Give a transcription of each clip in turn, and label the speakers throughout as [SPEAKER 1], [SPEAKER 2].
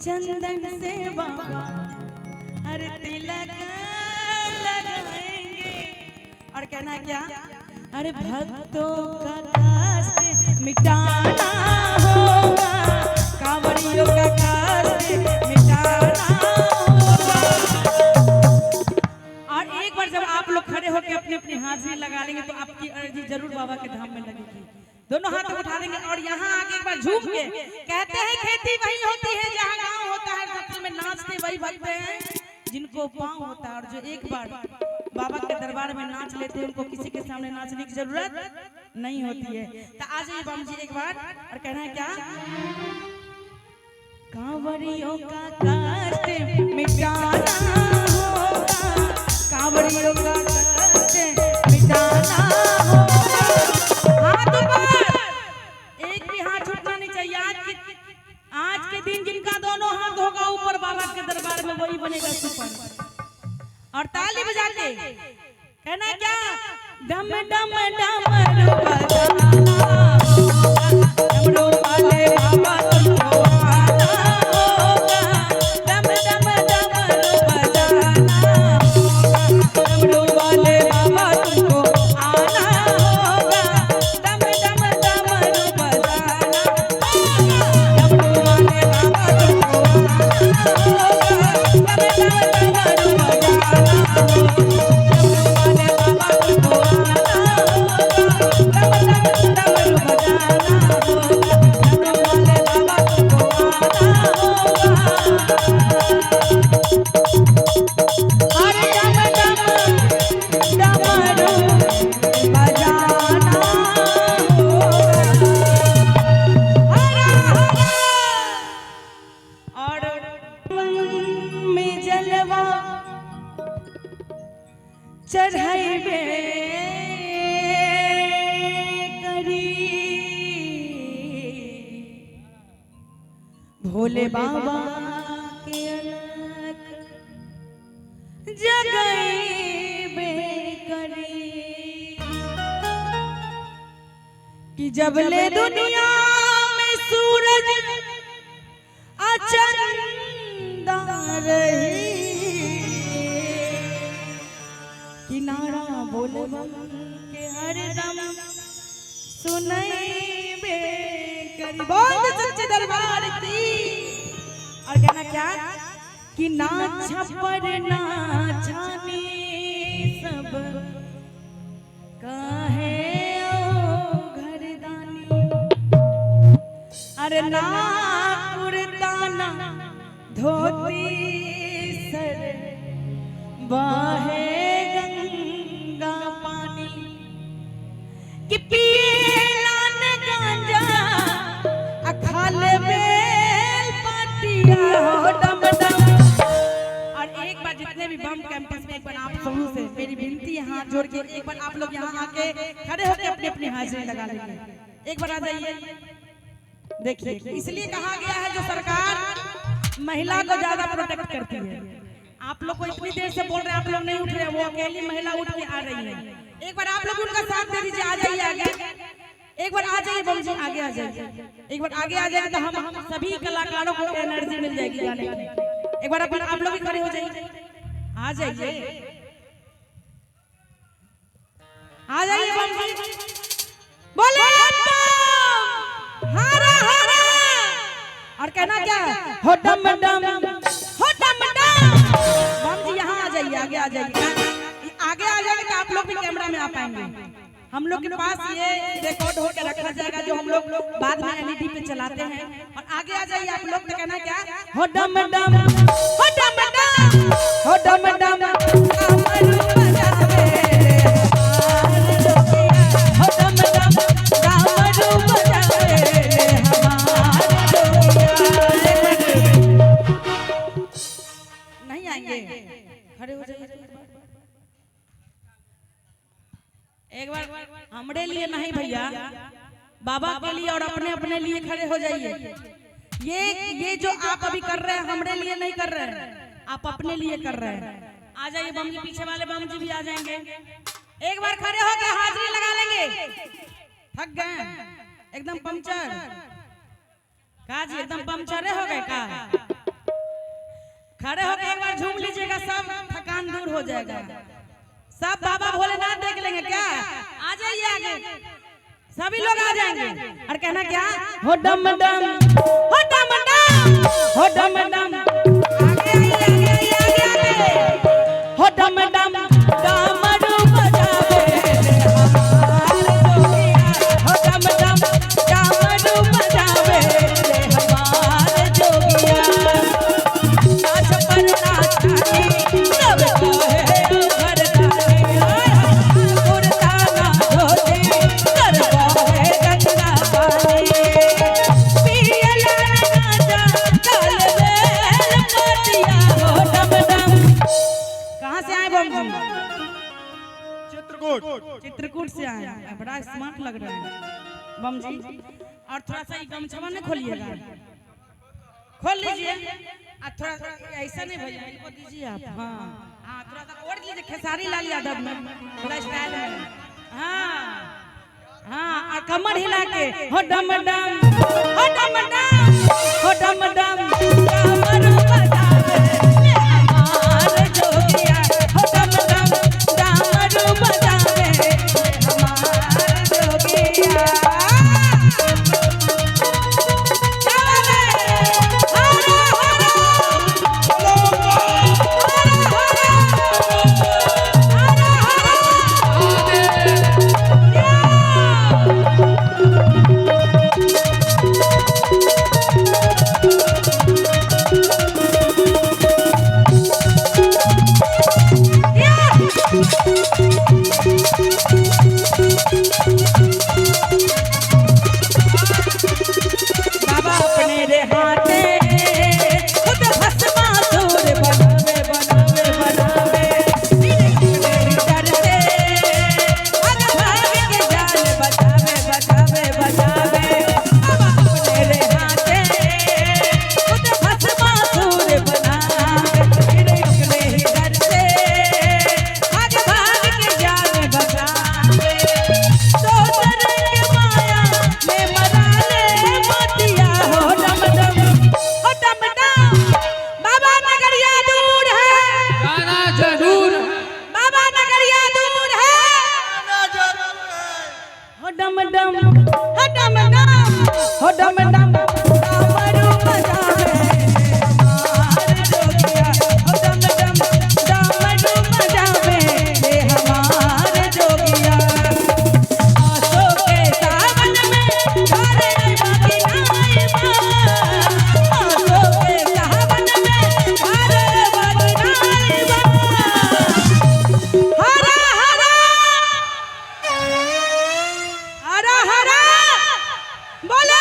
[SPEAKER 1] चंदन से बाबा हर तिलक लगाएंगे। और कहना क्या, अरे भक्तों का कष्ट मिटाना होगा, कांवड़ियों का कष्ट मिटाना होगा। और एक बार जब आप लोग खड़े होकर अपनी अपनी हाजिरी लगा लेंगे तो आपकी अर्जी जरूर बाबा के धाम में लगेगी। दोनों हाथ उठा लेंगे और यहाँ आके एक बार झूम के कहते हैं, खेती वही होती है जहाँ गाँव होता है, सच में नाचते वही भगते हैं जिनको पाँव होता है। और जो एक बार बाबा के दरबार में नाच लेते हैं उनको किसी के सामने नाचने की जरूरत नहीं होती है। तो आ जाइए बम जी एक बार और कहना है क्या, कांवड़ियों का कष्ट मिटाना होगा, कांवड़ियों का कष्ट मिटाना होगा। हाथ ऊपर, एक भी हाथ छूटना नहीं चाहिए। आज के दिन जिनका दोनों हाथ होगा ऊपर बाबा के दरबार में वही बनेगा सुपर। और ताली बजा के कहना क्या, डम डम डमरू बजाना होगा, डमरू वाले बाबा तुमको आना होगा, डम डम डमरू बजाना होगा, डमरू वाले बाबा तुमको आना होगा, डम डम डमरू बजाना होगा, डमरू वाले बाबा तुमको आना होगा, डम डम डमरू चढ़ाइबे करी भोले बाबा के अलग जगाइबे करी कि जब ले दुनिया में सूरज अचंदा रही, किनारा बोले बम के हरदम सुनैबे करी। बोल सच्चे दरबार की। और कहना क्या, कि ना छप्पर ना छानी सब काहे ओ घरदानी, अरे ना कुर्ता ना धोती सर बाहे कि पिएला न गांजा अखाले बेल पाटिया हो डम डम। और एक बार जितने भी बम कैंपस में एक बार आप सबों से मेरी विनती है, हाथ जोड़ के एक बार आप लोग यहाँ आके खड़े होकर अपनी अपनी हाजिरी लगा लेंगे। एक बार आ जाइए। देखिए, इसलिए कहा गया है जो सरकार महिला को ज्यादा प्रोटेक्ट करती है। आप लोग को इतनी देर से बोल रहे हैं, आप लोग नहीं उठ रहे, वो अकेली महिला उठ के आ रही है। एक बार आप लोग उनका साथ दे दीजिए। आ जाइए आगे, एक बार आ जाइए बम जी, आगे आ जाइए। एक बार आगे आ जाएंगे तो हम सभी कलाकारों को एनर्जी मिल जाएगी गाने की। एक बार आप लोग भी खड़े हो जाइए, आ जाइए, आ जाइए बम जी। बोले हरा हरा। और कहना क्या, हो डम डम, हो डम डम। बम जी यहाँ आ जाइए, आगे आ जाइए। आगे आ जाएंगे तो आप लोग भी कैमरा में आ पाएंगे। हम लोग के पास ये रिकॉर्ड होकर रखा जाएगा जो हम लोग बाद में एलईडी पे चलाते हैं। और आगे आ जाइए आप लोग। तो कहना क्या, हो डम डम, हो डम डम, हो डम डम, कामरू बजावे रे हमारे लोगिया, हो डम डम, कामरू बजावे रे हमारे लोगिया। नहीं आएंगे, खड़े हो जाइए। एक बार हमरे लिए नहीं भैया, बाबा के लिए और अपने अपने लिए खड़े हो जाइए। ये जो आप अभी कर रहे हैं हमरे लिए नहीं कर रहे हैं, आप अपने लिए कर रहे हैं। आ जाइए बम जी, पीछे वाले बम जी भी आ जाएंगे। एक बार खड़े होकर हाजिरी लगा लेंगे। थक गए एकदम पंचर का जी, एकदम पंचर हो गए का। खड़े होकर एक बार झूम लीजिएगा, सब थकान दूर हो जाएगा। सब बाबा भोलेनाथ देख लेंगे क्या? आ जाइए आगे, सभी लोग आ जाएंगे और कहना क्या? हो डम डम, हो डम डम, हो डम डम, आगे आइए आगे आगे आगे आगे, हो डम डम डमरू बजावे हो डम डम डमरू बजावे हमारे जोगिया। नाच पर नाचानी सब कहे घरदानी, कुर्ता ना धोती गरबा है गंगा पानी, पियला गाजा डाल बेल मोतिया हो डम डम। कहाँ से आए बम जी? चित्रकूट से आए हैं। बड़ा स्मार्ट लग रहा है बम जी। और थोड़ा सा ये गमछा नहीं खोलिएगा, खोल लीजिए। थोड़ा सा ऐसा नहीं भैया, इनको दीजिए आप। हाँ थोड़ा सा ओढ़ लीजिए, खेसारी लाल यादव में थोड़ा स्टाइल में। हाँ और कमर हिला के हो डम डम, हो डम डम, हो डम डम कमर बजावे हमारे जोगिया, हो डम डम डमरू बजावे हमारे जोगिया। बाबा अपने रे हाथे खुद भस्मासुर बनावे बनावे बनावे, डर से भाग भाग के जान बचावे बचावे बचावे। बाबा अपने रे हाथे खुद भस्मासुर बनावे, डर से भाग भाग के जान बचावे। तो के माया में मरा ले मोतिया हो डम डम, हो डम डम। बाबा नगरिया दूर है,
[SPEAKER 2] गाना जरूर
[SPEAKER 1] बाबा नगरिया दूर है, हो डम डम, हो डम डम, हो डम डम डमरू बजावे हमारे जोगिया, हो डम डम डमरू बजावे हमारे जोगिया। आसो के सावन में घरे बाकी नाई बा, आसो के सावन में घरे बाकी नाई बा। हरा हरा हरा हरा बोले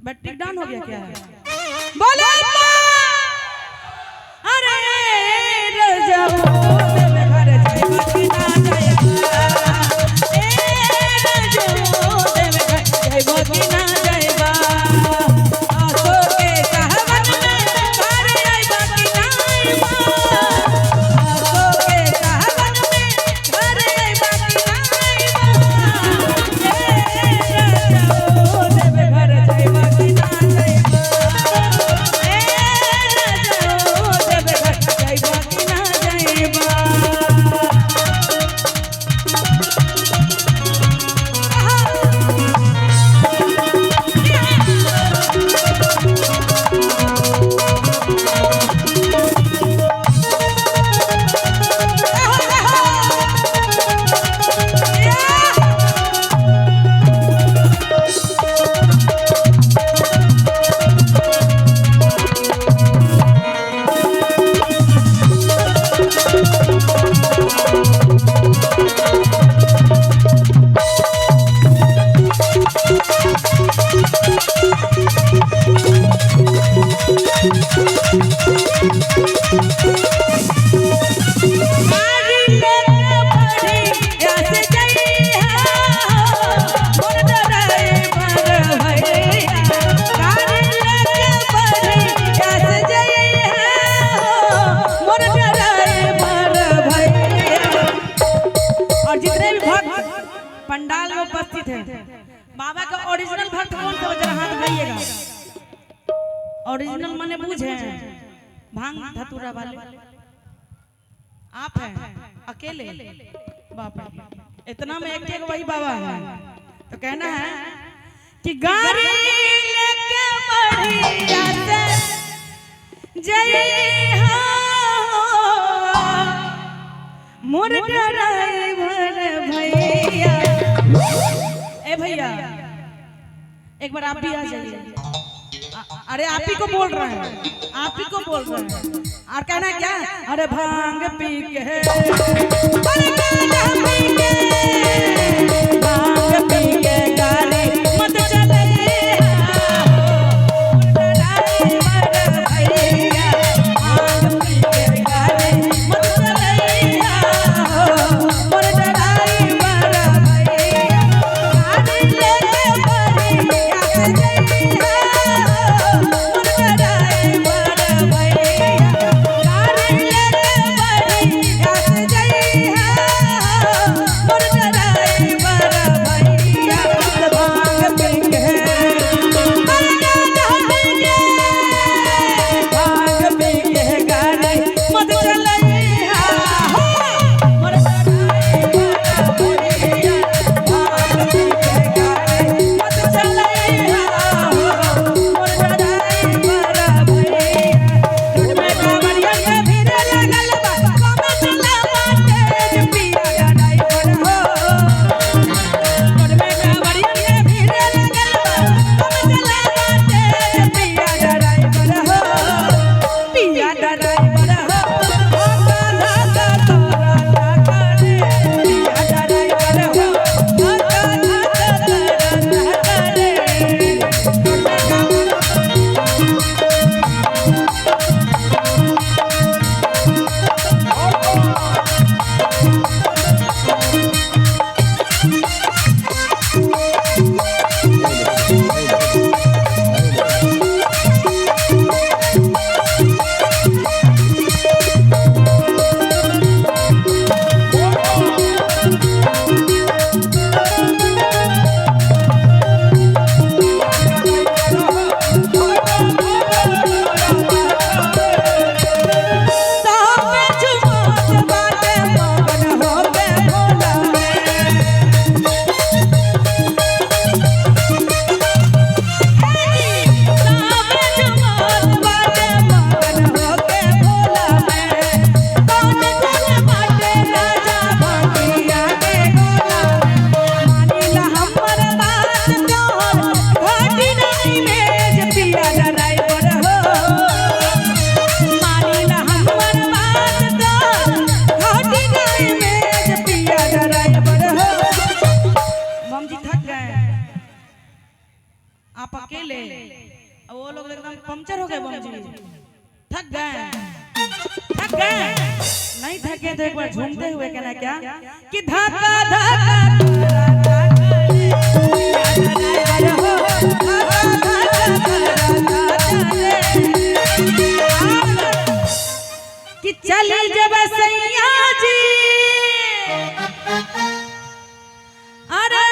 [SPEAKER 1] बैटरी डाउन हो गया क्या है? बोले अरे रजाऊ देव घर जाइबा कि ना जाइबा, ए रजाऊ देव घर जाइबा कि ना जाइबा। आसो के सावन में घर आइबा कि ना आइबा, आसो के सावन में घर आइबा कि ना आइबा। ए रजाऊ देव घर जाइबा कि ना जाइबा, ए रजाऊ देव घर जाइबा कि ना जाइबा। पंडाल में उपस्थित है। बाबा का ओरिजिनल भक्त कौन सा? जरा हाथ उठाइएगा। ओरिजिनल माने बूझे भांग धतूरा वाले आप हैं अकेले। बाप रे इतना में एक वही बाबा है। तो कहना है कि गाड़ी लेके बढ़िया से जय हो मोर ड्राइवर भैया। ए भैया एक बार आप भी आ जाइए। अरे आप ही को बोल रहे हैं, आप ही को बोल रहे हैं। और कहना क्या, अरे भांग पी के, अरे भांग पी के गाड़ी मत चलिए भैया, भांग पी के गाड़ी मत चलिए मोर ड्राइवर भैया, गाड़ी लेके बढ़िया से जइया आप अकेले, वो लोग एकदम पंक्चर हो गए बम जी, थक गए, थक गए। नहीं थके तो एक बार झूमते हुए कहना क्या कि धक्का धक्का कि चली जब सैया जी, अरे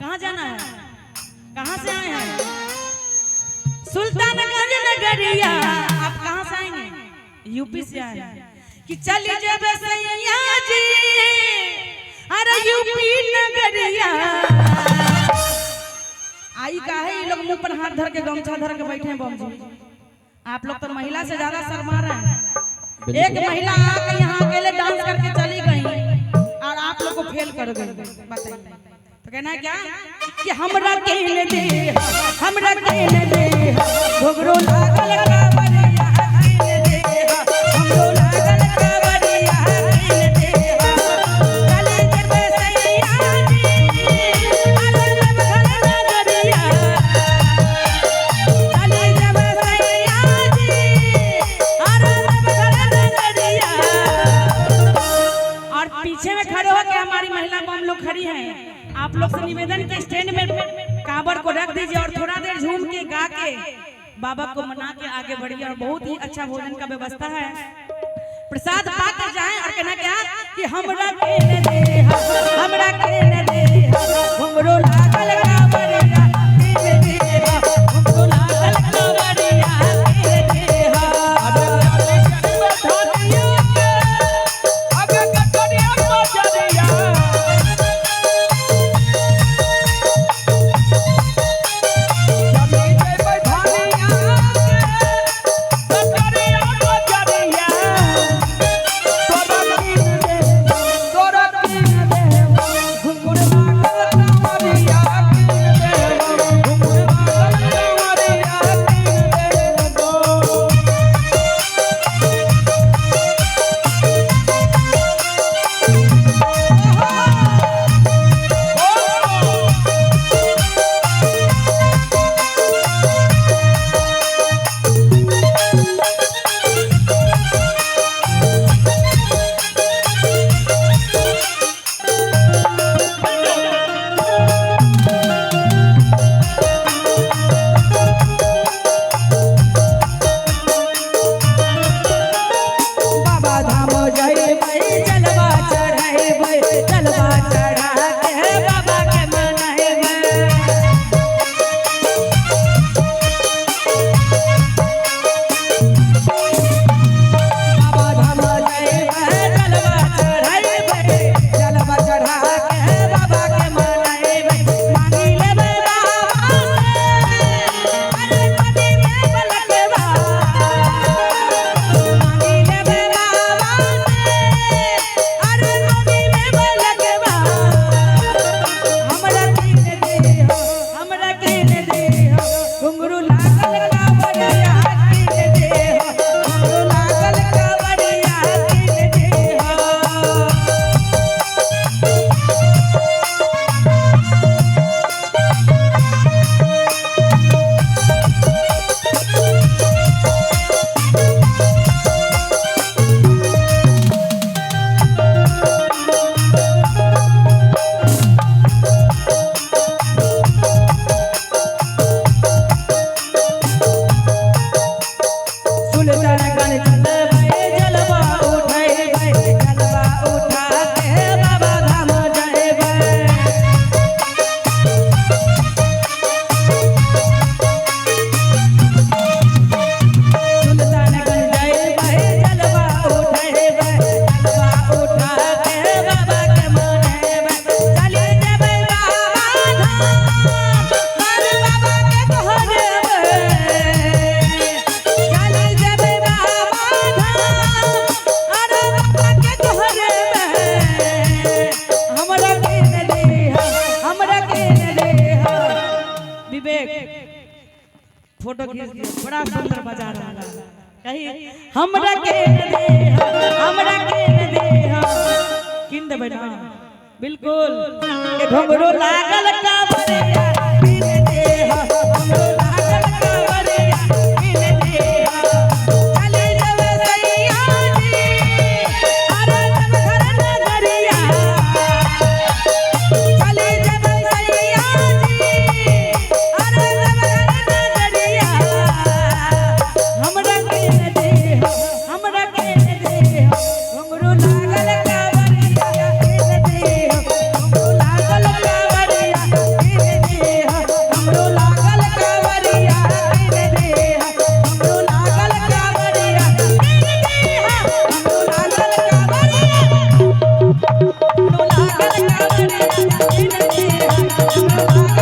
[SPEAKER 1] कहाँ जाना है, कहाँ से आए हैं? सुल्तानगंज नगरिया। आप कहाँ से आएंगे? यूपी से आए हैं। कि चली जब सैया जी, अरे यूपी नगरिया। आई का है ये लोग मुंह पर हाथ धर के गमछा धर के बैठे हैं बम जी। आप लोग तो महिला से ज्यादा शर्मा रहे हैं। एक महिला आके यहाँ अकेले डांस करके चली गई और आप लोग को फेल कर गई। बताइए तो कहना है क्या कि हमरा कहने दे, हमरा कहने दे, घुघरू लागल कावड़िया कहने दे, घुघरू लागल कावड़िया कहने दे, चले जब सैया जी, अरे जब घर नगरिया, चले जब सैया जी, अरे जब घर नगरिया। और पीछे में खड़े होकर हमारी महिला बम लोग खड़ी हैं। आप लोग से निवेदन के स्टैंड में कांवर को रख दीजिए और थोड़ा देर झूम के गा के बाबा को मना के आगे बढ़िए। और बहुत ही अच्छा भोजन का व्यवस्था है, प्रसाद पाकर जाएं। और कहना क्या कि हमरा कहने दे, हमरा कहने दे, घुंघरू लागल कावड़िया कहने दे, घुंघरू लागल कावड़िया। फोटो खींच दिया, बड़ा सुंदर बजा रहा है। कही हमरा के दे, हमरा के दे, किन देबै ना बिल्कुल। के घोंघरो लागल कावरिया किन दे, घोंघरो लागल कावरिया किन दे। चले जब सैया जी अरे जब घर नगरिया, चले जब सैया जी अरे जब घर नगरिया। हमरा के दे, हमरा के दे, घोंघरो लागल कावरिया किन दे, घोंघरो लागल कावरिया किन दे, घोंघरो लागल कावरिया किन दे, घोंघरो लागल कावरिया किन दे, घोंघरो लागल कावरिया, घोंघरो लागल कावरिया किन दे, घोंघरो लागल